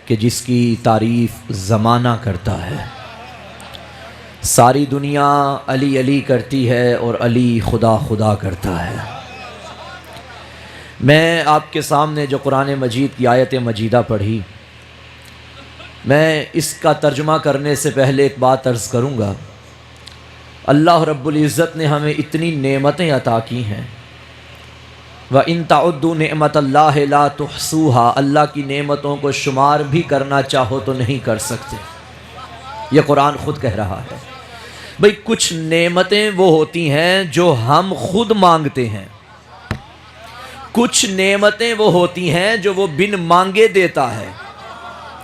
کہ جس کی تعریف زمانہ کرتا ہے۔ ساری دنیا علی علی کرتی ہے اور علی خدا خدا کرتا ہے۔ میں آپ کے سامنے جو قرآن مجید کی آیت مجیدہ پڑھی، میں اس کا ترجمہ کرنے سے پہلے ایک بات عرض کروں گا۔ اللہ رب العزت نے ہمیں اتنی نعمتیں عطا کی ہیں، وَإِن تَعُدُّوا نِعْمَتَ اللَّهِ لَا تُحْصُوهَا، اللہ کی نعمتوں کو شمار بھی کرنا چاہو تو نہیں کر سکتے۔ یہ قرآن خود کہہ رہا ہے۔ بھئی کچھ نعمتیں وہ ہوتی ہیں جو ہم خود مانگتے ہیں، کچھ نعمتیں وہ ہوتی ہیں جو وہ بن مانگے دیتا ہے۔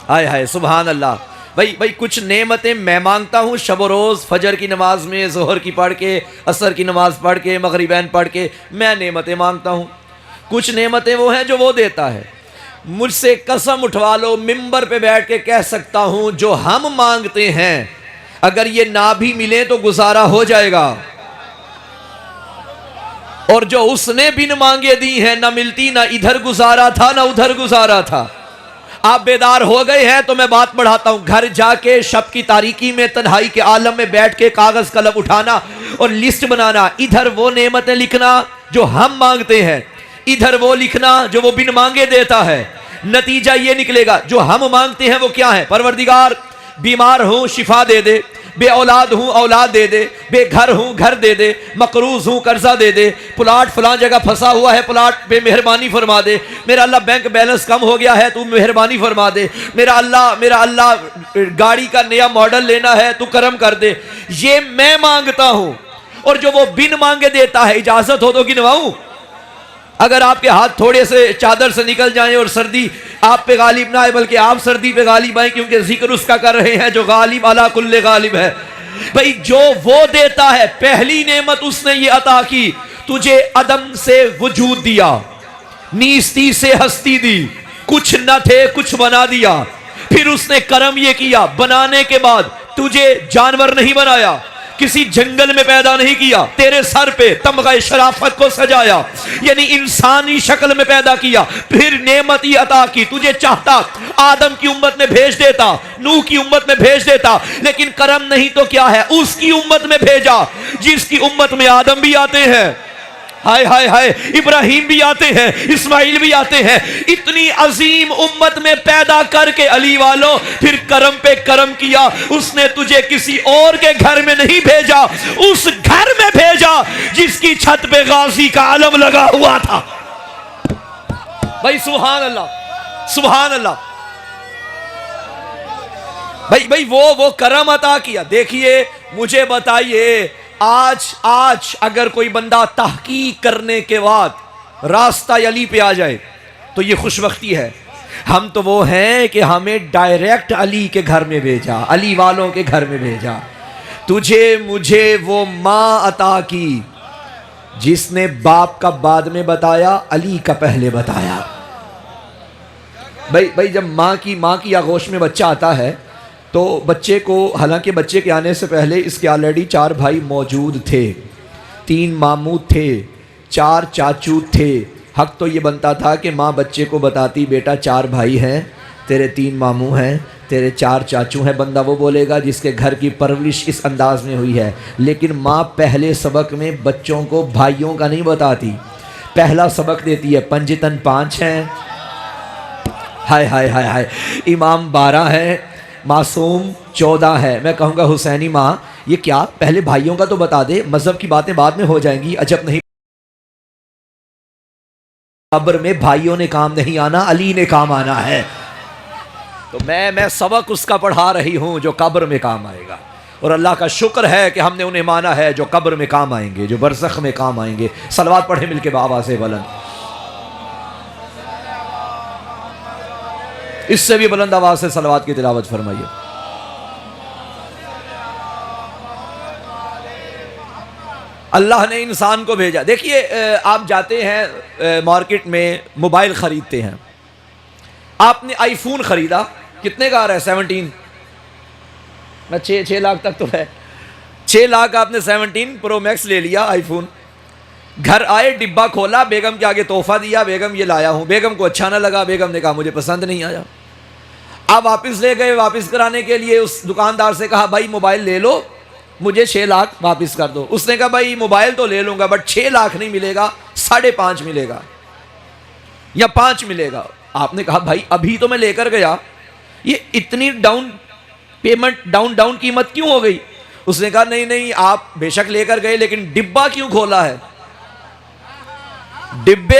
آئے ہائے سبحان اللہ۔ بھئی کچھ نعمتیں میں مانگتا ہوں شب و روز، فجر کی نماز میں، ظہر کی پڑھ کے، عصر کی نماز پڑھ کے، مغربین پڑھ کے میں نعمتیں مانگتا ہوں۔ کچھ نعمتیں وہ ہیں جو وہ دیتا ہے۔ مجھ سے قسم اٹھوا لو، ممبر پہ بیٹھ کے کہہ سکتا ہوں جو ہم مانگتے ہیں اگر یہ نہ بھی ملے تو گزارا ہو جائے گا، اور جو اس نے بن مانگے دی ہیں نہ ملتی، نہ ادھر گزارا تھا نہ ادھر گزارا تھا۔ آپ بیدار ہو گئے ہیں تو میں بات بڑھاتا ہوں۔ گھر جا کے شب کی تاریکی میں تنہائی کے عالم میں بیٹھ کے کاغذ قلم اٹھانا اور لسٹ بنانا، ادھر وہ نعمتیں لکھنا جو ہم مانگتے ہیں، ادھر وہ لکھنا جو وہ بن مانگے دیتا ہے۔ نتیجہ یہ نکلے گا جو ہم مانگتے ہیں وہ کیا ہے؟ پروردگار بیمار ہوں شفا دے دے، بے اولاد ہوں اولاد دے دے، بے گھر ہوں گھر دے دے، مقروض ہوں قرضہ دے دے، پلاٹ فلان جگہ پھنسا ہوا ہے پلاٹ پہ مہربانی فرما دے، میرا اللہ بینک بیلنس کم ہو گیا ہے تو مہربانی فرما دے، میرا اللہ گاڑی کا نیا ماڈل لینا ہے تو کرم کر دے۔ یہ میں مانگتا ہوں، اور جو وہ بن مانگے دیتا ہے، اجازت ہو تو گنواؤں؟ اگر آپ کے ہاتھ تھوڑے سے چادر سے نکل جائیں اور سردی آپ پہ غالب نہ آئے بلکہ آپ سردی پہ غالب آئیں، کیونکہ ذکر اس کا کر رہے ہیں جو غالب علی کل غالب ہے۔ بھئی جو وہ دیتا ہے، پہلی نعمت اس نے یہ عطا کی، تجھے عدم سے وجود دیا، نیستی سے ہستی دی، کچھ نہ تھے کچھ بنا دیا۔ پھر اس نے کرم یہ کیا، بنانے کے بعد تجھے جانور نہیں بنایا، کسی جنگل میں پیدا نہیں کیا، تیرے سر پہ تمغہ شرافت کو سجایا، یعنی انسانی شکل میں پیدا کیا۔ پھر نعمت یہ عطا کی، تجھے چاہتا آدم کی امت میں بھیج دیتا، نوح کی امت میں بھیج دیتا، لیکن کرم نہیں تو کیا ہے، اس کی امت میں بھیجا جس کی امت میں آدم بھی آتے ہیں، ہائے ہائے ہائے، ابراہیم بھی آتے ہیں، اسماعیل بھی آتے ہیں۔ اتنی عظیم امت میں پیدا کر کے علی والوں پھر کرم پہ کرم کیا۔ اس نے تجھے کسی اور کے گھر میں نہیں بھیجا، اس گھر میں بھیجا جس کی چھت پہ غازی کا علم لگا ہوا تھا۔ بھائی سبحان اللہ سبحان اللہ۔ بھائی وہ کرم عطا کیا۔ دیکھیے مجھے بتائیے، آج اگر کوئی بندہ تحقیق کرنے کے بعد راستہ علی پہ آ جائے تو یہ خوش بختی ہے۔ ہم تو وہ ہیں کہ ہمیں ڈائریکٹ علی کے گھر میں بھیجا، علی والوں کے گھر میں بھیجا۔ تجھے مجھے وہ ماں عطا کی جس نے باپ کا بعد میں بتایا، علی کا پہلے بتایا۔ بھائی جب ماں کی آغوش میں بچہ آتا ہے تو بچے کو، حالانکہ بچے کے آنے سے پہلے اس کے آلریڈی 4 بھائی موجود تھے، 3 ماموں تھے، 4 چاچو تھے۔ حق تو یہ بنتا تھا کہ ماں بچے کو بتاتی، بیٹا 4 بھائی ہیں، تیرے 3 ماموں ہیں، تیرے 4 چاچو ہیں۔ بندہ وہ بولے گا جس کے گھر کی پرورش اس انداز میں ہوئی ہے۔ لیکن ماں پہلے سبق میں بچوں کو بھائیوں کا نہیں بتاتی، پہلا سبق دیتی ہے پنجتن 5 ہیں، ہائے ہائے ہائے ہائے، امام 12 ہے، معصوم 14 ہے۔ میں کہوں گا حسینی ماں یہ کیا، پہلے بھائیوں کا تو بتا دے، مذہب کی باتیں بعد میں ہو جائیں گی۔ عجب نہیں، قبر میں بھائیوں نے کام نہیں آنا، علی نے کام آنا ہے۔ تو میں سبق اس کا پڑھا رہی ہوں جو قبر میں کام آئے گا، اور اللہ کا شکر ہے کہ ہم نے انہیں مانا ہے جو قبر میں کام آئیں گے، جو برزخ میں کام آئیں گے۔ صلوات پڑھیں مل کے بآواز بلند، اس سے بھی بلند آواز سے صلوات کی تلاوت فرمائیے۔ اللہ نے انسان کو بھیجا۔ دیکھیے آپ جاتے ہیں مارکیٹ میں، موبائل خریدتے ہیں، آپ نے آئی فون خریدا، کتنے کا آ رہا ہے؟ 17، میں 6 لاکھ تک تو ہے، 6 لاکھ آپ نے 17 پرو میکس لے لیا آئی فون۔ گھر آئے، ڈبہ کھولا، بیگم کے آگے تحفہ دیا، بیگم یہ لایا ہوں۔ بیگم کو اچھا نہ لگا، بیگم نے کہا مجھے پسند نہیں آیا۔ آپ واپس لے گئے, واپس کرانے کے لیے اس دکاندار سے کہا بھائی موبائل لے لو, مجھے 6 لاکھ واپس کر دو. اس نے کہا بھائی موبائل تو لے لوں گا بٹ 6 لاکھ نہیں ملے گا, 5.5 ملے گا یا 5 ملے گا. آپ نے کہا بھائی ابھی تو میں لے کر گیا, یہ اتنی ڈاؤن پیمنٹ ڈاؤن قیمت کیوں ہو گئی؟ اس نے کہا نہیں آپ بے شک لے کر گئے لیکن ڈبہ کیوں کھولا ہے؟ ڈبے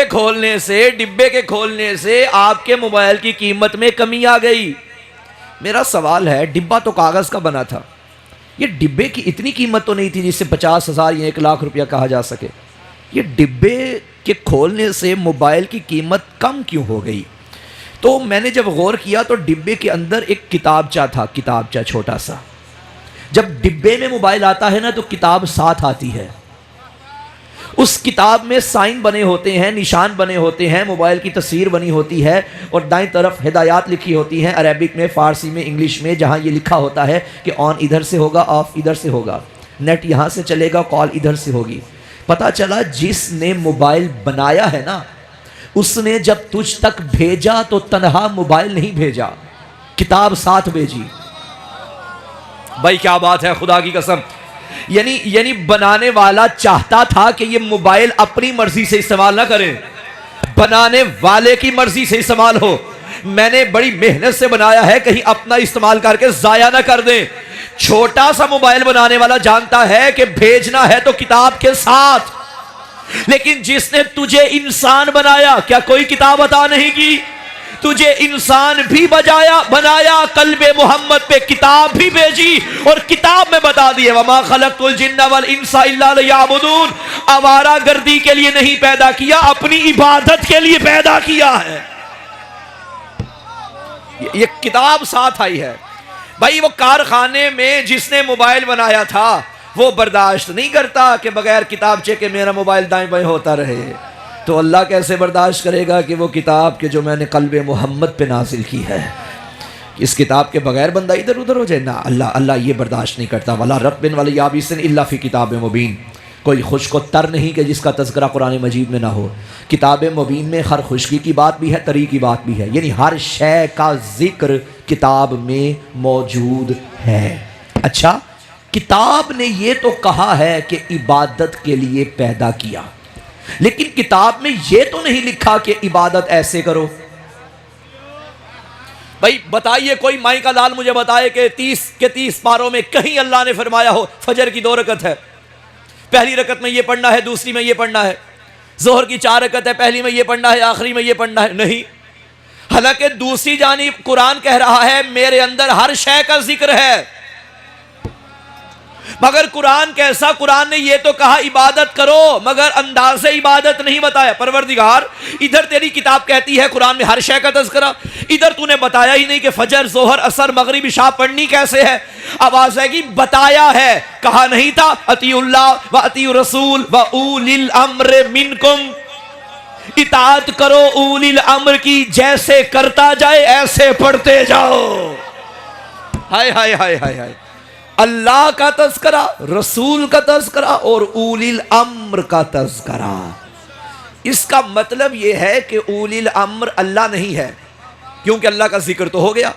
کے کھولنے سے آپ کے موبائل کی قیمت میں کمی آ گئی. میرا سوال ہے, ڈبہ تو کاغذ کا بنا تھا, یہ ڈبے کی اتنی قیمت تو نہیں تھی جس سے 50,000 یا 1 لاکھ روپیہ کہا جا سکے. یہ ڈبے کے کھولنے سے موبائل کی قیمت کم کیوں ہو گئی؟ تو میں نے جب غور کیا تو ڈبے کے اندر ایک کتابچہ تھا, کتابچہ چھوٹا سا. جب ڈبے میں موبائل آتا ہے نا تو کتاب ساتھ آتی ہے. اس کتاب میں سائن بنے ہوتے ہیں, نشان بنے ہوتے ہیں, موبائل کی تصویر بنی ہوتی ہے اور دائیں طرف ہدایات لکھی ہوتی ہیں, عربک میں, فارسی میں, انگلش میں, جہاں یہ لکھا ہوتا ہے کہ آن ادھر سے ہوگا, آف ادھر سے ہوگا, نیٹ یہاں سے چلے گا, کال ادھر سے ہوگی. پتہ چلا جس نے موبائل بنایا ہے نا, اس نے جب تجھ تک بھیجا تو تنہا موبائل نہیں بھیجا, کتاب ساتھ بھیجی. بھائی کیا بات ہے, خدا کی قسم. یعنی بنانے والا چاہتا تھا کہ یہ موبائل اپنی مرضی سے استعمال نہ کریں, بنانے والے کی مرضی سے استعمال ہو. میں نے بڑی محنت سے بنایا ہے, کہیں اپنا استعمال کر کے ضائع نہ کر دیں. چھوٹا سا موبائل بنانے والا جانتا ہے کہ بھیجنا ہے تو کتاب کے ساتھ, لیکن جس نے تجھے انسان بنایا, کیا کوئی کتاب عطا نہیں کی؟ تجھے انسان بھی بنایا, قلب محمد پہ کتاب بھی بھیجی اور کتاب میں بتا دیے وما خلقت الجن والانس الا لیعبدون. آوارہ گردی کے لیے نہیں پیدا کیا, اپنی عبادت کے لیے پیدا کیا ہے. یہ کتاب ساتھ آئی ہے. بھائی وہ کارخانے میں جس نے موبائل بنایا تھا وہ برداشت نہیں کرتا کہ بغیر کتابچے کے میرا موبائل دائیں بائیں ہوتا رہے, تو اللہ کیسے برداشت کرے گا کہ وہ کتاب کے جو میں نے قلب محمد پہ نازل کی ہے, اس کتاب کے بغیر بندہ ادھر ادھر ہو جائے نا. اللہ یہ برداشت نہیں کرتا. وَلَا رَبٍ وَلَا يَابِسٍ إِلَّا فِي كِتَابٍ مُبِينٍ. کوئی خشک و تر نہیں کہ جس کا تذکرہ قرآن مجید میں نہ ہو. کتاب مبین میں ہر خشکی کی بات بھی ہے, تری کی بات بھی ہے, یعنی ہر شے کا ذکر کتاب میں موجود ہے. اچھا, کتاب نے یہ تو کہا ہے کہ عبادت کے لیے پیدا کیا, لیکن کتاب میں یہ تو نہیں لکھا کہ عبادت ایسے کرو. بھائی بتائیے, کوئی مائی کا لال مجھے بتائے کہ 30 پاروں میں کہیں اللہ نے فرمایا ہو فجر کی 2 رکعت ہے, پہلی رکعت میں یہ پڑھنا ہے, دوسری میں یہ پڑھنا ہے. ظہر کی 4 رکعت ہے, پہلی میں یہ پڑھنا ہے, آخری میں یہ پڑھنا ہے. نہیں. حالانکہ دوسری جانب قرآن کہہ رہا ہے میرے اندر ہر شے کا ذکر ہے, مگر قرآن کیسا؟ قرآن نے یہ تو کہا عبادت کرو, مگر انداز عبادت نہیں بتایا. پروردگار ادھر تیری کتاب کہتی ہے قرآن میں ہر شے کا تذکرہ, ادھر تو نے بتایا ہی نہیں کہ فجر, ظہر, عصر, مغرب, عشاء پڑھنی کیسے ہے. آواز ہے کہ بتایا ہے, کہا نہیں تھا اطیعوا اللہ و اطیعوا الرسول و اولی الامر منکم, اطاعت کرو اولی الامر کی, جیسے کرتا جائے ایسے پڑھتے جاؤ. ہائے ہائے ہائے ہائے ہائے, اللہ کا تذکرہ, رسول کا تذکرہ اور اولی الامر کا تذکرہ. اس کا مطلب یہ ہے کہ اولی الامر اللہ نہیں ہے کیونکہ اللہ کا ذکر تو ہو گیا,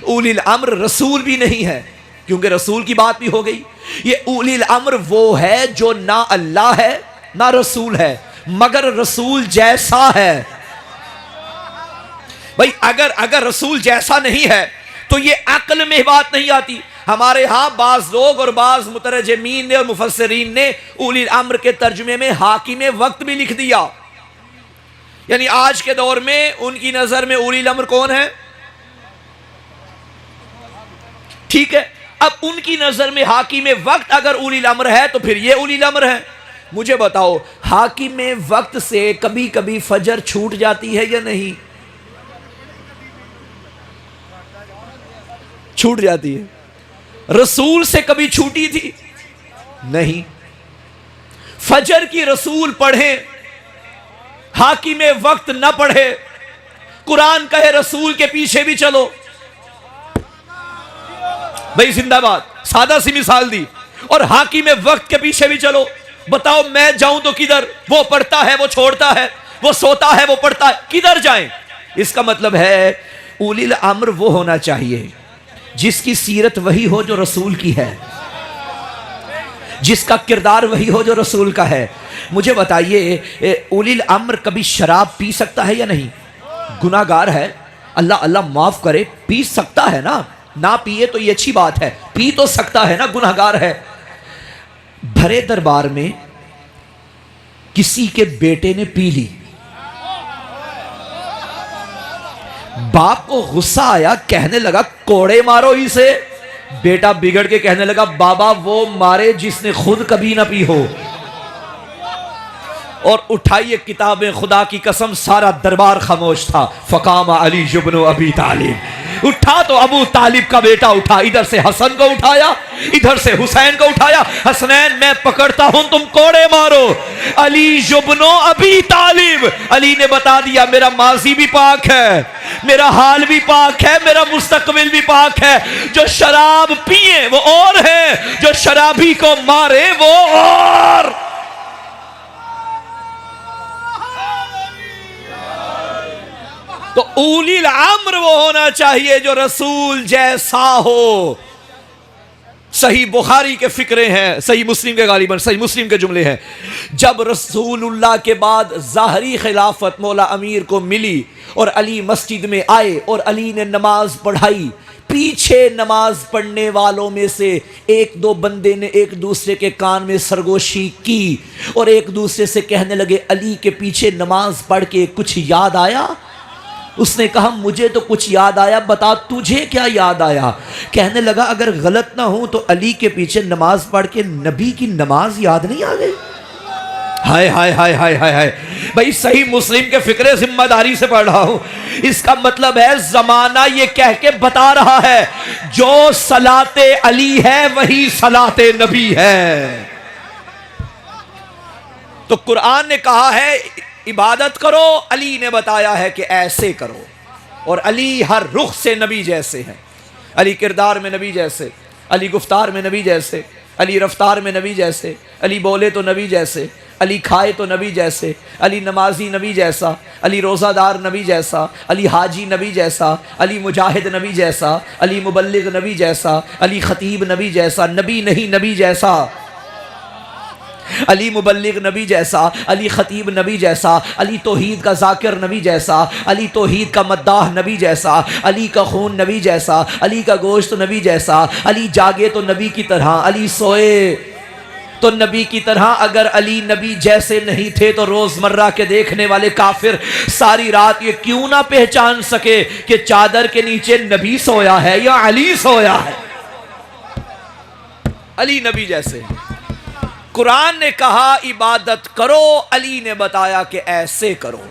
اولی الامر رسول بھی نہیں ہے کیونکہ رسول کی بات بھی ہو گئی. یہ اولی الامر وہ ہے جو نہ اللہ ہے نہ رسول ہے, مگر رسول جیسا ہے. بھائی اگر رسول جیسا نہیں ہے تو یہ عقل میں بات نہیں آتی. ہمارے ہاں بعض لوگ اور بعض مترجمین نے اور مفسرین نے اولی الامر کے ترجمے میں حاکم وقت بھی لکھ دیا. یعنی آج کے دور میں ان کی نظر میں اولی الامر کون ہے؟ ٹھیک ہے, اب ان کی نظر میں حاکم وقت اگر اولی الامر ہے تو پھر یہ اولی الامر ہے. مجھے بتاؤ, حاکم وقت سے کبھی کبھی فجر چھوٹ جاتی ہے یا نہیں؟ چھوٹ جاتی ہے. رسول سے کبھی چھوٹی تھی؟ نہیں. فجر کی رسول پڑھیں, حاکم وقت نہ پڑھے, قرآن کہے رسول کے پیچھے بھی چلو. بھائی زندہ باد, سادہ سی مثال دی, اور حاکم وقت کے پیچھے بھی چلو. بتاؤ میں جاؤں تو کدھر؟ وہ پڑھتا ہے وہ چھوڑتا ہے, وہ سوتا ہے وہ پڑھتا ہے, کدھر جائیں؟ اس کا مطلب ہے اولی الامر وہ ہونا چاہیے جس کی سیرت وہی ہو جو رسول کی ہے، جس کا کردار وہی ہو جو رسول کا ہے۔ مجھے بتائیے اولی الامر کبھی شراب پی سکتا ہے یا نہیں؟ گناہ گار ہے، اللہ اللہ معاف کرے، پی سکتا ہے نا، نہ پیے تو یہ اچھی بات ہے، پی تو سکتا ہے نا، گناہ گار ہے۔ بھرے دربار میں کسی کے بیٹے نے پی لی، باپ کو غصہ آیا، کہنے لگا کوڑے مارو اسے۔ بیٹا بگڑ کے کہنے لگا بابا وہ مارے جس نے خود کبھی نہ پی ہو۔ اور اٹھائیے کتاب خدا کی قسم، سارا دربار خاموش تھا۔ فقام علی بن ابی طالب، اٹھا تو ابو طالب کا بیٹا اٹھا، ادھر سے حسن کو اٹھایا، ادھر سے حسین کو اٹھایا۔ حسنین میں پکڑتا ہوں، تم کوڑے مارو۔ علی بن ابی طالب، علی نے بتا دیا میرا ماضی بھی پاک ہے، میرا حال بھی پاک ہے، میرا مستقبل بھی پاک ہے۔ جو شراب پیے وہ اور ہے، جو شرابی کو مارے وہ اور۔ تو اولی الامر وہ ہونا چاہیے جو رسول جیسا ہو۔ صحیح بخاری کے فقرے ہیں، صحیح مسلم کے غالباً صحیح مسلم کے جملے ہیں، جب رسول اللہ کے بعد ظاہری خلافت مولا امیر کو ملی اور علی مسجد میں آئے اور علی نے نماز پڑھائی، پیچھے نماز پڑھنے والوں میں سے ایک دو بندے نے ایک دوسرے کے کان میں سرگوشی کی اور ایک دوسرے سے کہنے لگے علی کے پیچھے نماز پڑھ کے کچھ یاد آیا؟ اس نے کہا مجھے تو کچھ یاد آیا، بتا تجھے کیا یاد آیا؟ کہنے لگا اگر غلط نہ ہوں تو علی کے پیچھے نماز پڑھ کے نبی کی نماز یاد نہیں آ گئی؟ ہائے ہائے ہائے ہائے ہائے ہائے بھائی، صحیح مسلم کے فقرے ذمہ داری سے پڑھ رہا ہوں۔ اس کا مطلب ہے زمانہ یہ کہہ کے بتا رہا ہے جو صلاۃ علی ہے وہی صلاۃ نبی ہے۔ تو قرآن نے کہا ہے عبادت کرو، علی نے بتایا ہے کہ ایسے کرو، اور علی ہر رخ سے نبی جیسے ہیں۔ علی کردار میں نبی جیسے، علی گفتار میں نبی جیسے، علی رفتار میں نبی جیسے، علی بولے تو نبی جیسے، علی کھائے تو نبی جیسے، علی نمازی نبی جیسا، علی روزہ دار نبی جیسا، علی حاجی نبی جیسا، علی مجاہد نبی جیسا، علی مبلغ نبی جیسا، علی خطیب نبی جیسا، نبی نہیں نبی جیسا، علی مبلغ نبی جیسا، علی خطیب نبی جیسا، علی توحید کا ذاکر نبی جیسا، علی توحید کا مداح نبی جیسا، علی کا خون نبی جیسا، علی کا گوشت نبی جیسا، علی جاگے تو نبی کی طرح، علی سوئے تو نبی کی طرح۔ اگر علی نبی جیسے نہیں تھے تو روزمرہ کے دیکھنے والے کافر ساری رات یہ کیوں نہ پہچان سکے کہ چادر کے نیچے نبی سویا ہے یا علی سویا ہے؟ علی نبی جیسے۔ قرآن نے کہا عبادت کرو، علی نے بتایا کہ ایسے کرو۔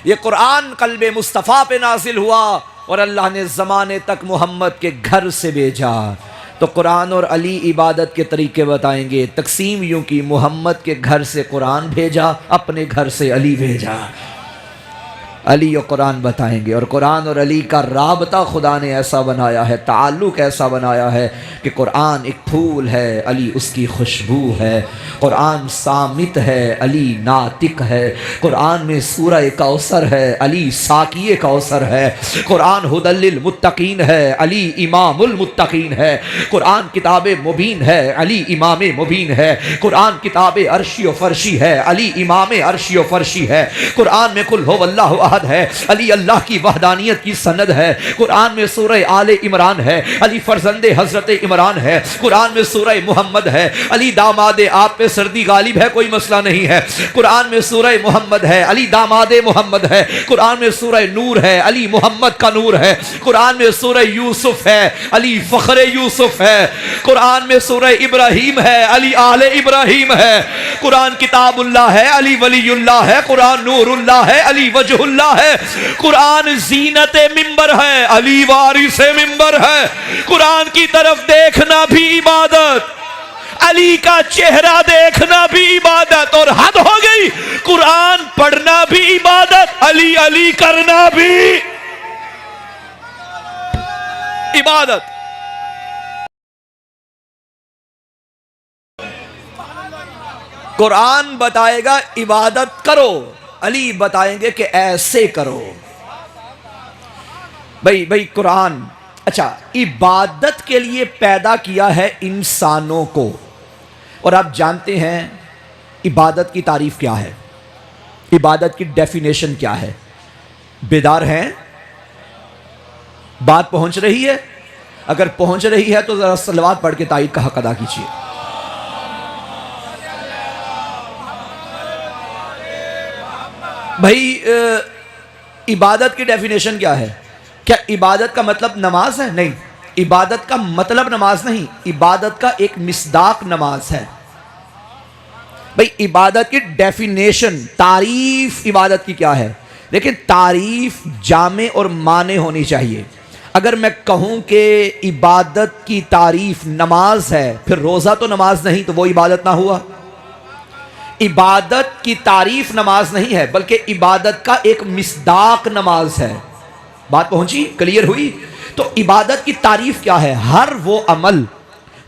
یہ قرآن قلب مصطفیٰ پہ نازل ہوا اور اللہ نے زمانے تک محمد کے گھر سے بھیجا۔ تو قرآن اور علی عبادت کے طریقے بتائیں گے۔ تقسیم یوں کی، محمد کے گھر سے قرآن بھیجا، اپنے گھر سے علی بھیجا۔ علی و قرآن بتائیں گے، اور قرآن اور علی کا رابطہ خدا نے ایسا بنایا ہے، تعلق ایسا بنایا ہے کہ قرآن ایک پھول ہے، علی اس کی خوشبو ہے۔ قرآن صامت ہے، علی ناطق ہے۔ قرآن میں سورہ کوثر ہے، علی ساقی کوثر ہے۔ قرآن ھدی للمتقین ہے، علی امام المتقین ہے۔ قرآن کتاب مبین ہے، علی امام مبین ہے۔ قرآن کتاب عرشی و فرشی ہے، علی امام عرشی و فرشی ہے۔ قرآن میں قل ھو اللہ احد ہے، علی اللہ کی وحدانیت کی سند ہے۔ قرآن میں سورہ آل عمران ہے، علی فرزند حضرت عمران ہے۔ قرآن میں سورہ محمد ہے، علی داماد آپ پہ سردی غالب ہے، کوئی مسئلہ نہیں ہے۔ قرآن میں سورہ محمد ہے، علی داماد محمد ہے۔ قرآن میں سورہ نور ہے، علی محمد کا نور ہے۔ قرآن میں سورہ یوسف ہے، علی فخر یوسف ہے۔ قرآن میں سورہ ابراہیم ہے، علی آل ابراہیم ہے۔ قرآن کتاب اللہ ہے، علی ولی اللہ ہے۔ قرآن نور اللہ ہے، علی وجہ اللہ ہے۔ قرآن زینت منبر ہے، علی وارث منبر ہے۔ قرآن کی طرف دیکھنا بھی عبادت، علی کا چہرہ دیکھنا بھی عبادت، اور حد ہو گئی قرآن پڑھنا بھی عبادت، علی علی کرنا بھی عبادت۔ قرآن بتائے گا عبادت کرو، علی بتائیں گے کہ ایسے کرو۔ بھائی قرآن، اچھا عبادت کے لیے پیدا کیا ہے انسانوں کو، اور آپ جانتے ہیں عبادت کی تعریف کیا ہے، عبادت کی ڈیفینیشن کیا ہے؟ بیدار ہیں؟ بات پہنچ رہی ہے؟ اگر پہنچ رہی ہے تو ذرا صلوات پڑھ کے تائید کا حق ادا کیجیے۔ بھائی عبادت کی ڈیفینیشن کیا ہے؟ کیا عبادت کا مطلب نماز ہے؟ نہیں، عبادت کا مطلب نماز نہیں، عبادت کا ایک مصداق نماز ہے۔ بھئی عبادت کی ڈیفینیشن، تعریف عبادت کی کیا ہے؟ لیکن تعریف جامع اور معنی ہونی چاہیے۔ اگر میں کہوں کہ عبادت کی تعریف نماز ہے، پھر روزہ تو نماز نہیں، تو وہ عبادت نہ ہوا۔ عبادت کی تعریف نماز نہیں ہے، بلکہ عبادت کا ایک مصداق نماز ہے۔ بات پہنچی؟ کلیئر ہوئی؟ تو عبادت کی تعریف کیا ہے؟ ہر وہ عمل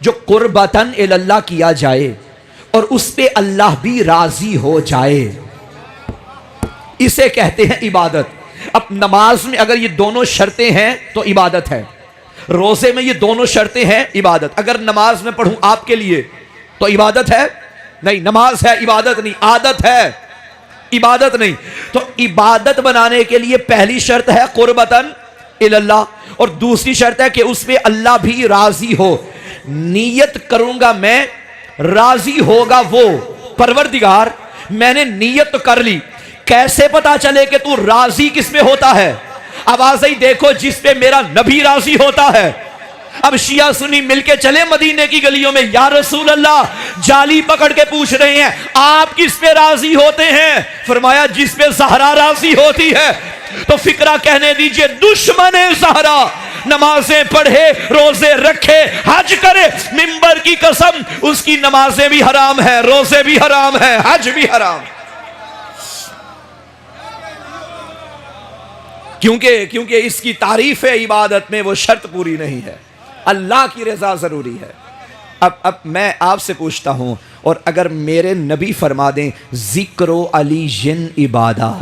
جو قربتاً اللہ کیا جائے اور اس پہ اللہ بھی راضی ہو جائے، اسے کہتے ہیں عبادت۔ اب نماز میں اگر یہ دونوں شرطیں ہیں تو عبادت ہے، روزے میں یہ دونوں شرطیں ہیں، عبادت۔ اگر نماز میں پڑھوں آپ کے لیے تو عبادت ہے؟ نہیں، نماز ہے، عبادت نہیں، عادت ہے، عبادت نہیں۔ تو عبادت بنانے کے لیے پہلی شرط ہے قربتاً اللہ، اور دوسری شرط ہے کہ اس پہ اللہ بھی راضی ہو۔ نیت کروں گا میں، راضی ہوگا وہ۔ پروردگار میں نے نیت تو کر لی، کیسے پتا چلے کہ تو راضی کس میں ہوتا ہے؟ آواز ہی دیکھو، جس پہ میرا نبی راضی ہوتا ہے۔ اب شیعہ سنی مل کے چلے مدینے کی گلیوں میں، یا رسول اللہ، جالی پکڑ کے پوچھ رہے ہیں آپ کس پہ راضی ہوتے ہیں؟ فرمایا جس پہ زہرا راضی ہوتی ہے۔ تو فکرہ کہنے دیجئے، دشمن زہرا نمازیں پڑھے، روزے رکھے، حج کرے، منبر کی قسم اس کی نمازیں بھی حرام ہیں، روزے بھی حرام ہیں، حج بھی حرام۔ کیونکہ اس کی تعریف عبادت میں وہ شرط پوری نہیں ہے، اللہ کی رضا ضروری ہے۔ اب میں آپ سے پوچھتا ہوں، اور اگر میرے نبی فرما دیں ذکر و علی جن عبادہ،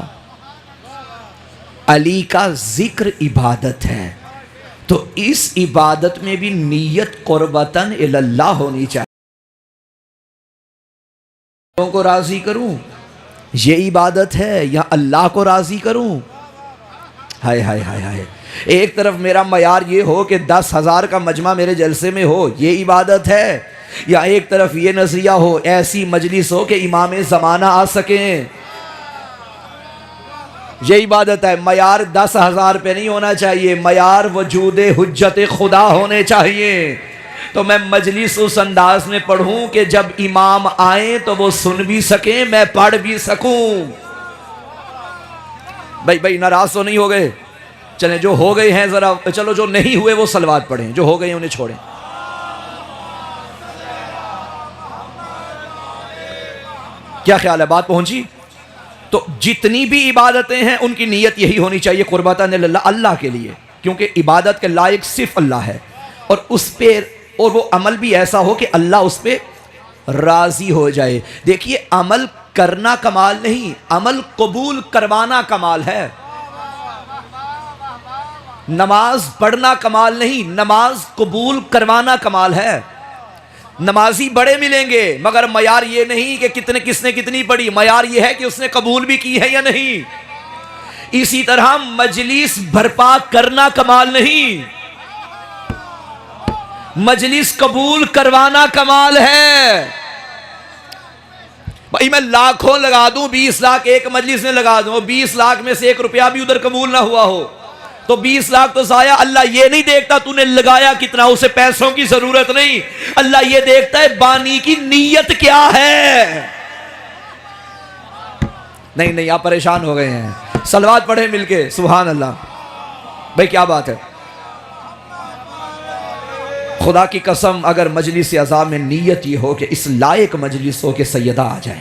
علی کا ذکر عبادت ہے، تو اس عبادت میں بھی نیت قربتاً اللہ ہونی چاہیے۔ لوگوں کو راضی کروں یہ عبادت ہے، یا اللہ کو راضی کروں؟ ہائے ہائے ہائے ہائے، ایک طرف میرا معیار یہ ہو کہ 10,000 کا مجمع میرے جلسے میں ہو، یہ عبادت ہے، یا ایک طرف یہ نظریہ ہو، ایسی مجلس ہو کہ امام زمانہ آ سکیں، یہ عبادت ہے۔ معیار 10,000 پہ نہیں ہونا چاہیے، معیار وجود حجت خدا ہونے چاہیے۔ تو میں مجلس اس انداز میں پڑھوں کہ جب امام آئیں تو وہ سن بھی سکیں، میں پڑھ بھی سکوں۔ بھائی ناراض تو نہیں ہو گئے؟ چلیں جو ہو گئے ہیں ذرا، چلو جو نہیں ہوئے وہ صلوات پڑھیں، جو ہو گئے ہیں انہیں چھوڑیں۔ کیا خیال ہے؟ بات پہنچی؟ تو جتنی بھی عبادتیں ہیں ان کی نیت یہی ہونی چاہیے، قربتاً اللہ کے لیے، کیونکہ عبادت کے لائق صرف اللہ ہے، اور اس پہ اور وہ عمل بھی ایسا ہو کہ اللہ اس پہ راضی ہو جائے۔ دیکھیے عمل کرنا کمال نہیں، عمل قبول کروانا کمال ہے۔ نماز پڑھنا کمال نہیں، نماز قبول کروانا کمال ہے۔ نمازی بڑے ملیں گے، مگر معیار یہ نہیں کہ کس نے کتنی پڑھی، معیار یہ ہے کہ اس نے قبول بھی کی ہے یا نہیں۔ اسی طرح مجلس بھرپا کرنا کمال نہیں، مجلس قبول کروانا کمال ہے۔ بھائی میں لاکھوں لگا دوں، 20 لاکھ ایک مجلس میں لگا دوں، 20 لاکھ میں سے 1 روپیہ بھی ادھر قبول نہ ہوا ہو تو 20 لاکھ تو ضائع۔ اللہ یہ نہیں دیکھتا تو نے لگایا کتنا، اسے پیسوں کی ضرورت نہیں، اللہ یہ دیکھتا ہے بانی کی نیت کیا ہے۔ نہیں آپ پریشان ہو گئے ہیں، صلوات پڑھیں مل کے، سبحان اللہ۔ بھائی کیا بات ہے، خدا کی قسم اگر مجلس عزا میں نیت یہ ہو کہ اس لائق مجلس ہو کہ سیدہ آ جائے،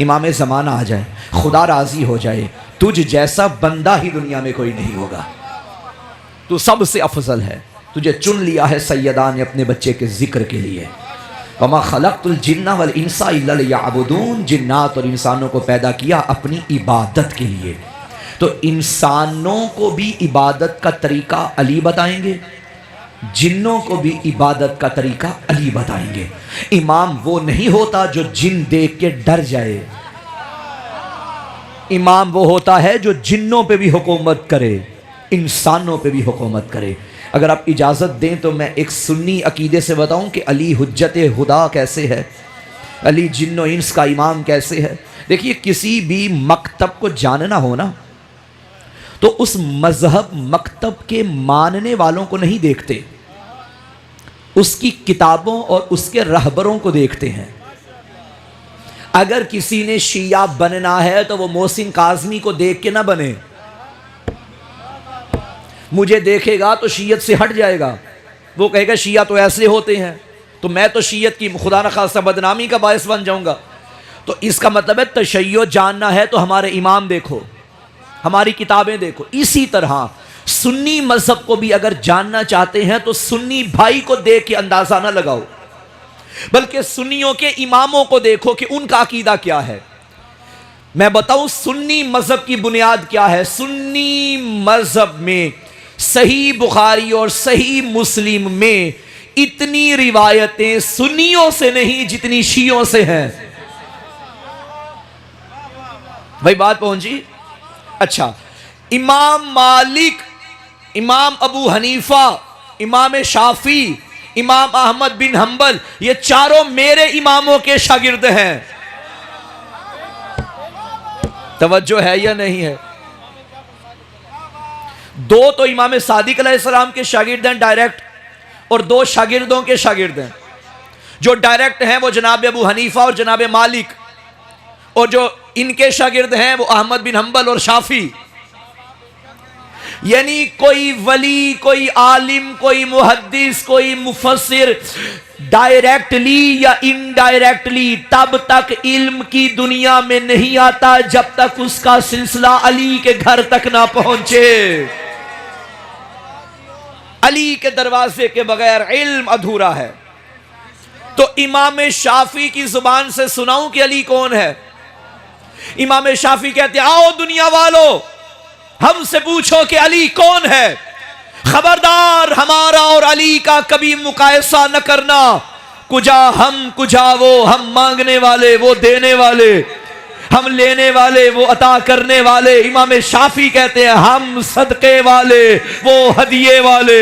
امام زمانہ آ جائے، خدا راضی ہو جائے، تجھ جیسا بندہ ہی دنیا میں کوئی نہیں ہوگا، تو سب سے افضل ہے، تجھے چن لیا ہے سیدہ نے اپنے بچے کے ذکر کے لیے۔ وَمَا خَلَقْتُ الْجِنَّ وَالْإِنسَ إِلَّا لِيَعْبُدُونَ، جنات اور انسانوں کو پیدا کیا اپنی عبادت کے لیے۔ تو انسانوں کو بھی عبادت کا طریقہ علی بتائیں گے، جنوں کو بھی عبادت کا طریقہ علی بتائیں گے۔ امام وہ نہیں ہوتا جو جن دیکھ کے ڈر جائے، امام وہ ہوتا ہے جو جنوں پہ بھی حکومت کرے، انسانوں پہ بھی حکومت کرے۔ اگر آپ اجازت دیں تو میں ایک سنی عقیدے سے بتاؤں کہ علی حجت خدا کیسے ہے، علی جن و انس کا امام کیسے ہے۔ دیکھیے کسی بھی مکتب کو جاننا ہو نا تو اس مذہب مکتب کے ماننے والوں کو نہیں دیکھتے، اس کی کتابوں اور اس کے رہبروں کو دیکھتے ہیں۔ اگر کسی نے شیعہ بننا ہے تو وہ محسن کاظمی کو دیکھ کے نہ بنے، مجھے دیکھے گا تو شیعت سے ہٹ جائے گا، وہ کہے گا شیعہ تو ایسے ہوتے ہیں تو میں تو شیعت کی خدا نخواستہ بدنامی کا باعث بن جاؤں گا۔ تو اس کا مطلب ہے تشیع جاننا ہے تو ہمارے امام دیکھو، ہماری کتابیں دیکھو۔ اسی طرح سنی مذہب کو بھی اگر جاننا چاہتے ہیں تو سنی بھائی کو دیکھ کے اندازہ نہ لگاؤ، بلکہ سنیوں کے اماموں کو دیکھو کہ ان کا عقیدہ کیا ہے۔ میں بتاؤں سنی مذہب کی بنیاد کیا ہے؟ سنی مذہب میں صحیح بخاری اور صحیح مسلم میں اتنی روایتیں سنیوں سے نہیں جتنی شیعوں سے ہیں۔ بھائی بات پہنچی؟ اچھا، امام مالک، امام ابو حنیفہ، امام شافعی، امام احمد بن حنبل، یہ چاروں میرے اماموں کے شاگرد ہیں۔ توجہ ہے یا نہیں ہے؟ دو تو امام صادق علیہ السلام کے شاگرد ہیں ڈائریکٹ، اور دو شاگردوں کے شاگرد ہیں۔ جو ڈائریکٹ ہیں وہ جناب ابو حنیفہ اور جناب مالک، اور جو ان کے شاگرد ہیں وہ احمد بن حنبل اور شافعی۔ یعنی کوئی ولی، کوئی عالم، کوئی محدث، کوئی مفسر ڈائریکٹلی یا انڈائریکٹلی تب تک علم کی دنیا میں نہیں آتا جب تک اس کا سلسلہ علی کے گھر تک نہ پہنچے۔ علی کے دروازے کے بغیر علم ادھورا ہے۔ تو امام شافعی کی زبان سے سناؤں کہ علی کون ہے؟ امام شافعی کہتے ہیں آؤ دنیا والو ہم سے پوچھو کہ علی کون ہے، خبردار ہمارا اور علی کا کبھی مقایسہ نہ کرنا، کجا ہم کجا وہ، ہم مانگنے والے وہ دینے والے، ہم لینے والے وہ عطا کرنے والے۔ امام شافعی کہتے ہیں ہم صدقے والے وہ ہدیے والے،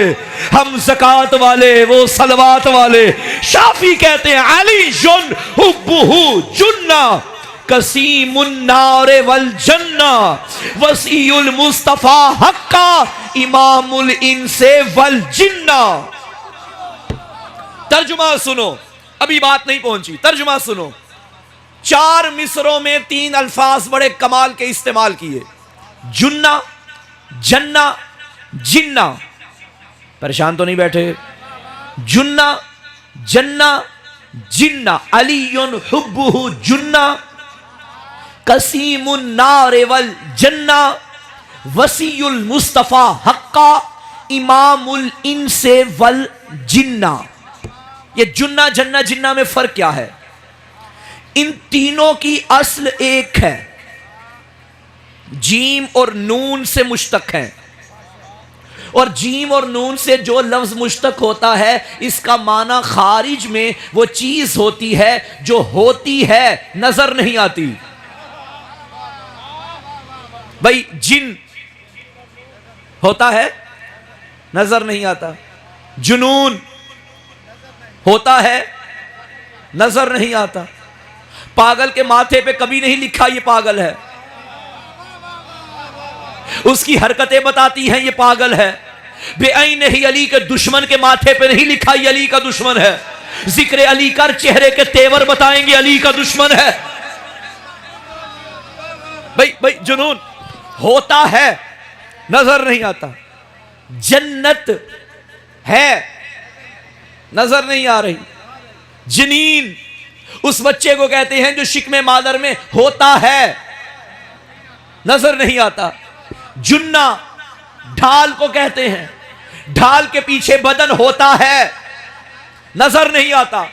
ہم زکوٰۃ والے وہ صلوات والے۔ شافعی کہتے ہیں علی جن حبہ جنہ قسیم النار والجنہ وسیع المصطفیٰ حقا امام الانس والجنہ۔ ترجمہ سنو، ابھی بات نہیں پہنچی، ترجمہ سنو۔ 4 مصروں میں 3 الفاظ بڑے کمال کے استعمال کیے، جنہ، جنہ، جنہ۔ پریشان تو نہیں بیٹھے؟ جنہ، جنہ، جنہ۔ علی حبہ جنہ قسیم النار والجنہ وسیع المصطفیٰ حقا امام الانس والجنہ۔ یہ جنہ جنہ جنہ میں فرق کیا ہے؟ ان تینوں کی اصل ایک ہے، جیم اور نون سے مشتق ہے، اور جیم اور نون سے جو لفظ مشتق ہوتا ہے اس کا معنی خارج میں وہ چیز ہوتی ہے جو ہوتی ہے نظر نہیں آتی۔ بھائی جن ہوتا ہے نظر نہیں آتا، جنون ہوتا ہے نظر نہیں آتا، پاگل کے ماتھے پہ کبھی نہیں لکھا یہ پاگل ہے، اس کی حرکتیں بتاتی ہیں یہ پاگل ہے۔ بے عین ہی علی کے دشمن کے ماتھے پہ نہیں لکھا یہ علی کا دشمن ہے، ذکر علی کر چہرے کے تیور بتائیں گے علی کا دشمن ہے۔ بھائی جنون ہوتا ہے نظر نہیں آتا، جنت ہے نظر نہیں آ رہی، جنین اس بچے کو کہتے ہیں جو شکم مادر میں ہوتا ہے نظر نہیں آتا۔ جنہ ڈھال کو کہتے ہیں، ڈھال کے پیچھے بدن ہوتا ہے نظر نہیں آتا۔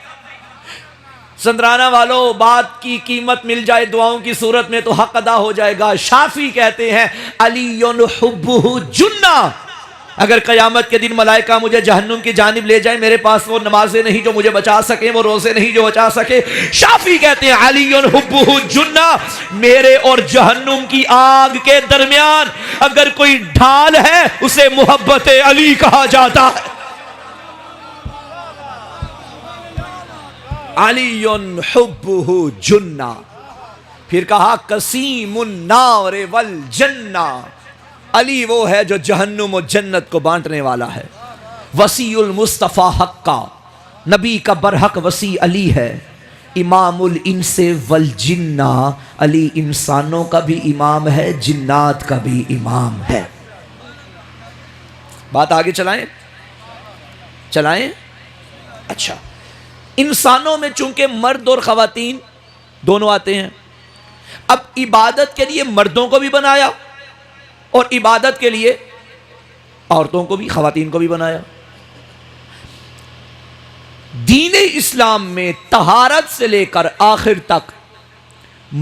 سندرانا والوں، بات کی قیمت مل جائے دعاؤں کی صورت میں تو حق ادا ہو جائے گا۔ شافی کہتے ہیں علی حبہ جنہ، اگر قیامت کے دن ملائکہ مجھے جہنم کی جانب لے جائیں، میرے پاس وہ نمازیں نہیں جو مجھے بچا سکیں، وہ روزے نہیں جو بچا سکے، شافی کہتے ہیں علی حبہ جنہ، میرے اور جہنم کی آگ کے درمیان اگر کوئی ڈھال ہے اسے محبت علی کہا جاتا ہے۔ علی حبہ جنہ، پھر کہا قسیم النار والجنہ، علی وہ ہے جو جہنم و جنت کو بانٹنے والا ہے۔ وسیع المصطفیٰ حقا، نبی کا برحق وسیع علی ہے۔ امام الانس والجنہ، علی انسانوں کا بھی امام ہے، جنات کا بھی امام ہے۔ بات آگے چلائیں؟ اچھا، انسانوں میں چونکہ مرد اور خواتین دونوں آتے ہیں، اب عبادت کے لیے مردوں کو بھی بنایا اور عبادت کے لیے عورتوں کو بھی، خواتین کو بھی بنایا۔ دین اسلام میں طہارت سے لے کر آخر تک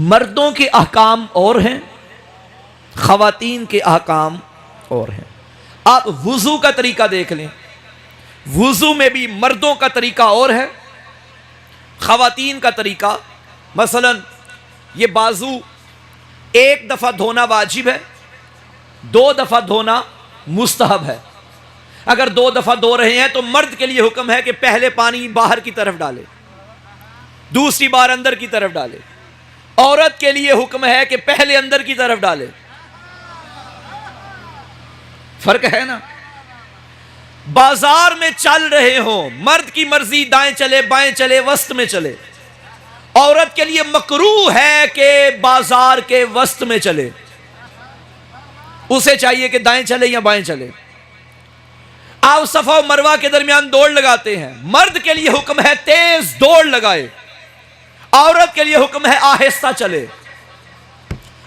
مردوں کے احکام اور ہیں، خواتین کے احکام اور ہیں۔ آپ وضو کا طریقہ دیکھ لیں، وضو میں بھی مردوں کا طریقہ اور ہے، خواتین کا طریقہ۔ مثلا یہ بازو ایک دفعہ دھونا واجب ہے، 2 دفعہ دھونا مستحب ہے۔ اگر 2 دفعہ دھو رہے ہیں تو مرد کے لیے حکم ہے کہ پہلے پانی باہر کی طرف ڈالے، دوسری بار اندر کی طرف ڈالے۔ عورت کے لیے حکم ہے کہ پہلے اندر کی طرف ڈالے۔ فرق ہے نا؟ بازار میں چل رہے ہوں، مرد کی مرضی دائیں چلے بائیں چلے وسط میں چلے، عورت کے لیے مکروہ ہے کہ بازار کے وسط میں چلے، اسے چاہیے کہ دائیں چلے یا بائیں چلے۔ آپ صفا و مروہ کے درمیان دوڑ لگاتے ہیں، مرد کے لیے حکم ہے تیز دوڑ لگائے، عورت کے لیے حکم ہے آہستہ چلے۔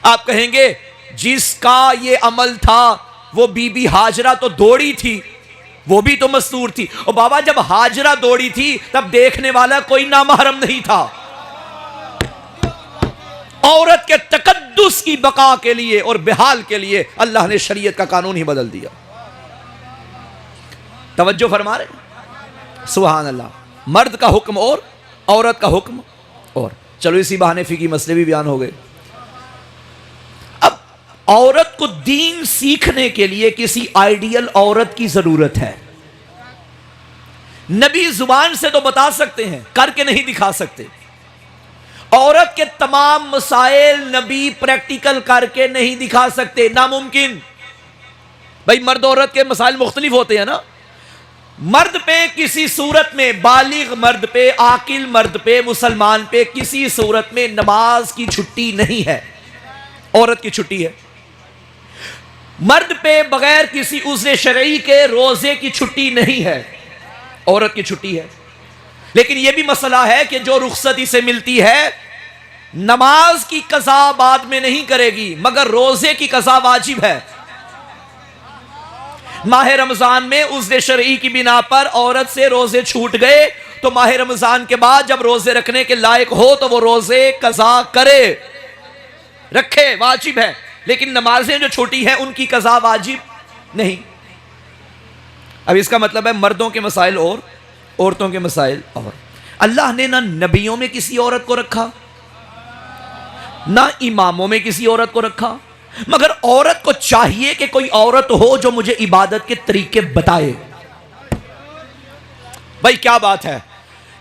آپ کہیں گے جس کا یہ عمل تھا وہ بی بی ہاجرہ تو دوڑی تھی، وہ بھی تو مستور تھی۔ اور بابا جب ہاجرہ دوڑی تھی تب دیکھنے والا کوئی نامحرم نہیں تھا۔ عورت کے تقدس کی بقا کے لیے اور بحال کے لیے اللہ نے شریعت کا قانون ہی بدل دیا۔ توجہ فرما رہے؟ سبحان اللہ۔ مرد کا حکم اور عورت کا حکم اور۔ چلو اسی بہانے فقہی مسئلے بھی بیان ہو گئے۔ اب عورت کو دین سیکھنے کے لیے کسی آئیڈیل عورت کی ضرورت ہے۔ نبی زبان سے تو بتا سکتے ہیں، کر کے نہیں دکھا سکتے۔ عورت کے تمام مسائل نبی پریکٹیکل کر کے نہیں دکھا سکتے، ناممکن۔ بھائی مرد عورت کے مسائل مختلف ہوتے ہیں نا۔ مرد پہ کسی صورت میں، بالغ مرد پہ، عاقل مرد پہ، مسلمان پہ کسی صورت میں نماز کی چھٹی نہیں ہے، عورت کی چھٹی ہے۔ مرد پہ بغیر کسی عذر شرعی کے روزے کی چھٹی نہیں ہے، عورت کی چھٹی ہے۔ لیکن یہ بھی مسئلہ ہے کہ جو رخصتی سے ملتی ہے، نماز کی قضا بعد میں نہیں کرے گی مگر روزے کی قضا واجب ہے۔ ماہ رمضان میں عذر شرعی کی بنا پر عورت سے روزے چھوٹ گئے تو ماہ رمضان کے بعد جب روزے رکھنے کے لائق ہو تو وہ روزے قضا کرے، رکھے، واجب ہے۔ لیکن نمازیں جو چھوٹی ہیں ان کی قضا واجب نہیں۔ اب اس کا مطلب ہے مردوں کے مسائل اور عورتوں کے مسائل اور۔ اللہ نے نہ نبیوں میں کسی عورت کو رکھا، نہ اماموں میں کسی عورت کو رکھا، مگر عورت کو چاہیے کہ کوئی عورت ہو جو مجھے عبادت کے طریقے بتائے۔ بھائی کیا بات ہے!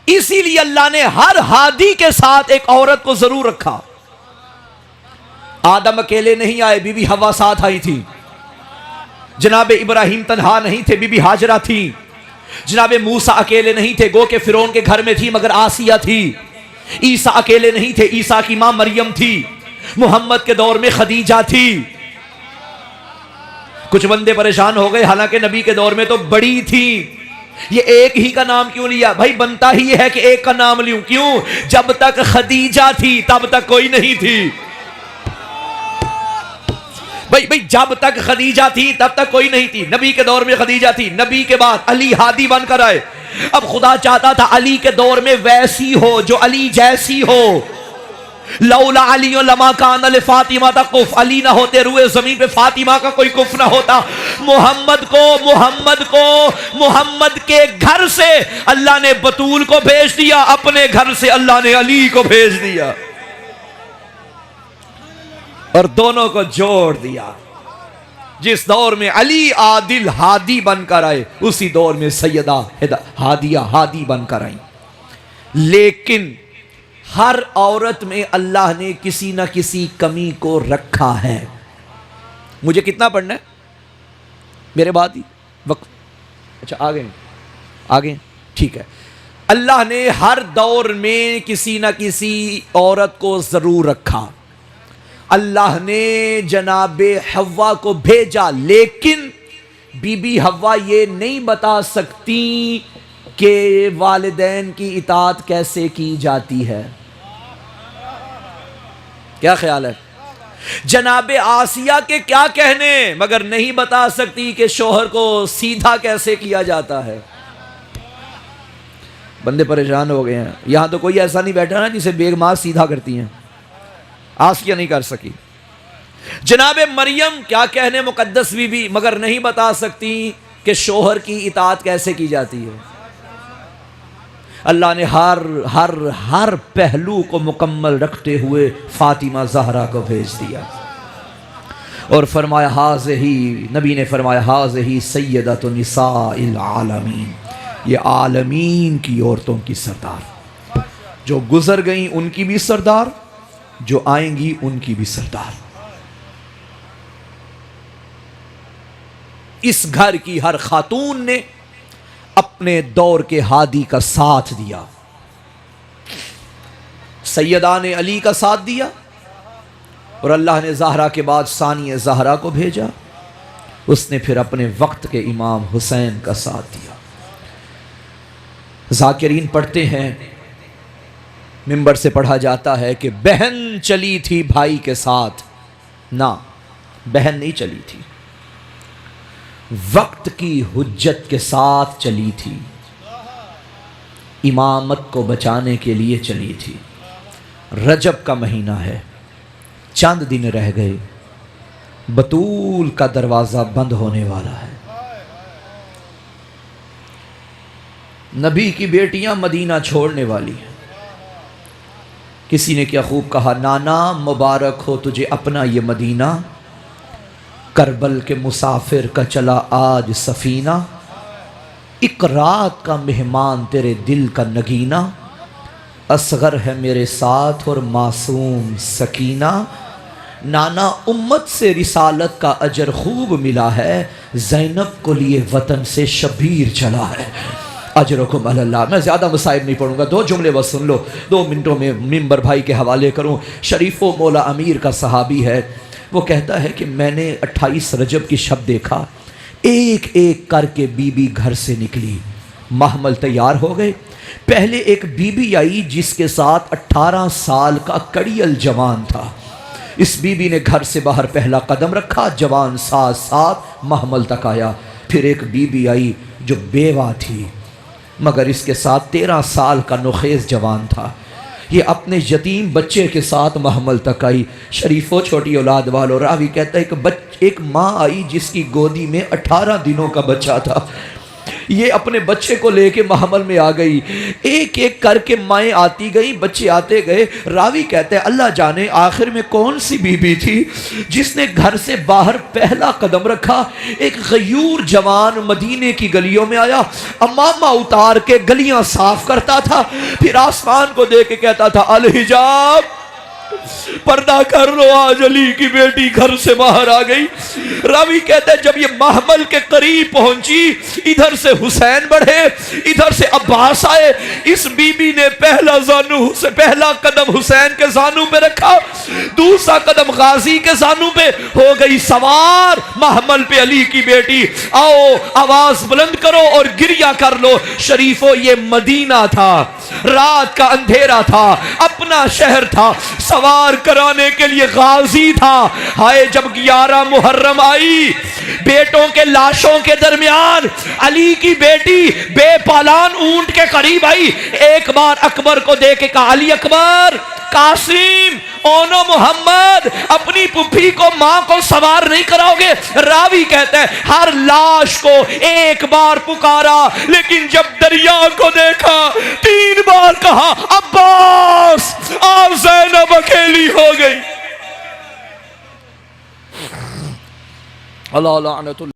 اسی لیے اللہ نے ہر ہادی کے ساتھ ایک عورت کو ضرور رکھا۔ آدم اکیلے نہیں آئے، بی بی حوا ساتھ آئی تھی۔ جناب ابراہیم تنہا نہیں تھے، بی بی ہاجرہ تھی۔ جناب موسیٰ اکیلے نہیں تھے، گو کہ فرعون کے گھر میں تھی مگر آسیہ تھی۔ عیسیٰ اکیلے نہیں تھے، عیسیٰ کی ماں مریم تھی۔ محمد کے دور میں خدیجہ تھی۔ کچھ بندے پریشان ہو گئے، حالانکہ نبی کے دور میں تو بڑی تھی۔ یہ ایک ہی کا نام کیوں لیا؟ بھائی بنتا ہی ہے کہ ایک کا نام لیوں، کیوں؟ جب تک خدیجہ تھی تب تک کوئی نہیں تھی۔ بھئی جب تک خدیجہ تھی تب تک کوئی نہیں تھی، نبی کے دور میں خدیجہ تھی، نبی کے بعد علی ہادی بن کر آئے. اب خدا چاہتا تھا علی کے دور میں ویسی ہو جو علی جیسی ہو. لولا علی لما کان لفاطمہ کف، علی نہ ہوتے روئے زمین پہ فاطمہ کا کوئی کف نہ ہوتا. محمد کے گھر سے اللہ نے بطول کو بھیج دیا، اپنے گھر سے اللہ نے علی کو بھیج دیا اور دونوں کو جوڑ دیا. جس دور میں علی عادل ہادی بن کر آئے اسی دور میں سیدہ ہادیہ ہادی بن کر آئیں. لیکن ہر عورت میں اللہ نے کسی نہ کسی کمی کو رکھا ہے. مجھے کتنا پڑھنا ہے میرے بعد ہی وقت؟ اچھا آگے ٹھیک ہے. اللہ نے ہر دور میں کسی نہ کسی عورت کو ضرور رکھا. اللہ نے جناب حوا کو بھیجا، لیکن بی بی حوا یہ نہیں بتا سکتی کہ والدین کی اطاعت کیسے کی جاتی ہے. کیا خیال ہے؟ جناب آسیہ کے کیا کہنے، مگر نہیں بتا سکتی کہ شوہر کو سیدھا کیسے کیا جاتا ہے. بندے پریشان ہو گئے ہیں. یہاں تو کوئی ایسا نہیں بیٹھا نا جسے بیگ ماں سیدھا کرتی ہیں. آسیہ نہیں کر سکی. جناب مریم کیا کہنے مقدس بی بی، مگر نہیں بتا سکتی کہ شوہر کی اطاعت کیسے کی جاتی ہے. اللہ نے ہر پہلو کو مکمل رکھتے ہوئے فاطمہ زہرا کو بھیج دیا اور فرمایا نبی نے فرمایا ہذہ سیدۃ نساء العالمین، یہ عالمین کی عورتوں کی سردار. جو گزر گئیں ان کی بھی سردار، جو آئیں گی ان کی بھی سردار. اس گھر کی ہر خاتون نے اپنے دور کے ہادی کا ساتھ دیا. سیدہ نے علی کا ساتھ دیا اور اللہ نے زہرا کے بعد ثانی زہرا کو بھیجا. اس نے پھر اپنے وقت کے امام حسین کا ساتھ دیا. ذاکرین پڑھتے ہیں، منبر سے پڑھا جاتا ہے کہ بہن چلی تھی بھائی کے ساتھ. نہ، بہن نہیں چلی تھی، وقت کی حجت کے ساتھ چلی تھی، امامت کو بچانے کے لیے چلی تھی. رجب کا مہینہ ہے، چند دن رہ گئے، بطول کا دروازہ بند ہونے والا ہے. نبی کی بیٹیاں مدینہ چھوڑنے والی ہیں. کسی نے کیا خوب کہا، نانا مبارک ہو تجھے اپنا یہ مدینہ، کربل کے مسافر کا چلا آج سفینہ، ایک رات کا مہمان تیرے دل کا نگینہ، اصغر ہے میرے ساتھ اور معصوم سکینہ. نانا امت سے رسالت کا اجر خوب ملا ہے، زینب کو لیے وطن سے شبیر چلا ہے. اجرکم علی اللہ. میں زیادہ مصائب نہیں پڑھوں گا، 2 جملے بس سن لو، 2 منٹوں میں منبر بھائی کے حوالے کروں. شریف و مولا امیر کا صحابی ہے، وہ کہتا ہے کہ میں نے 28 رجب کی شب دیکھا، ایک ایک کر کے بی بی گھر سے نکلی، محمل تیار ہو گئے. پہلے ایک بی بی آئی جس کے ساتھ 18 سال کا کڑیل جوان تھا. اس بی بی نے گھر سے باہر پہلا قدم رکھا، جوان ساتھ محمل تک آیا. پھر ایک بی بی آئی جو بیوہ تھی مگر اس کے ساتھ 13 سال کا نوخیز جوان تھا. یہ اپنے یتیم بچے کے ساتھ محمل تک آئی. شریف و چھوٹی اولاد والو، راوی کہتا ہے کہ ایک ماں آئی جس کی گودی میں 18 دنوں کا بچہ تھا. یہ اپنے بچے کو لے کے محمل میں آ گئی. ایک ایک کر کے مائیں آتی گئی، بچے آتے گئے. راوی کہتے ہیں اللہ جانے آخر میں کون سی بی بی تھی جس نے گھر سے باہر پہلا قدم رکھا. ایک غیور جوان مدینے کی گلیوں میں آیا، امامہ اتار کے گلیاں صاف کرتا تھا، پھر آسمان کو دیکھ کے کہتا تھا الحجاب، پردہ کر لو، آج علی کی بیٹی گھر سے باہر آ گئی. راوی کہتے ہیں جب یہ محمل کے قریب پہنچی، ادھر سے حسین بڑھے، ادھر سے عباس آئے. اس بی بی نے پہلا قدم حسین کے زانو پہ رکھا، دوسرا قدم غازی کے زانو پہ، ہو گئی سوار محمل پہ علی کی بیٹی. آؤ آواز بلند کرو اور گریہ کر لو. شریفو یہ مدینہ تھا، رات کا اندھیرا تھا، اپنا شہر تھا، سوار کرانے کے لیے غازی تھا۔ ہائے جب 11 محرم آئی، بیٹوں کے لاشوں کے درمیان علی کی بیٹی بے پالان اونٹ کے قریب آئی، ایک بار اکبر کو دیکھ کے کہا علی اکبر، قاسم، اونو محمد، اپنی پھوپھی کو ماں کو سوار نہیں کراؤ گے؟ راوی کہتا ہے ہر لاش کو ایک بار پکارا، لیکن جب دریا کو دیکھا 3 بار کہا عباس، آپ زینب اکیلی ہو گئی۔ اللہ لعنت اللہ۔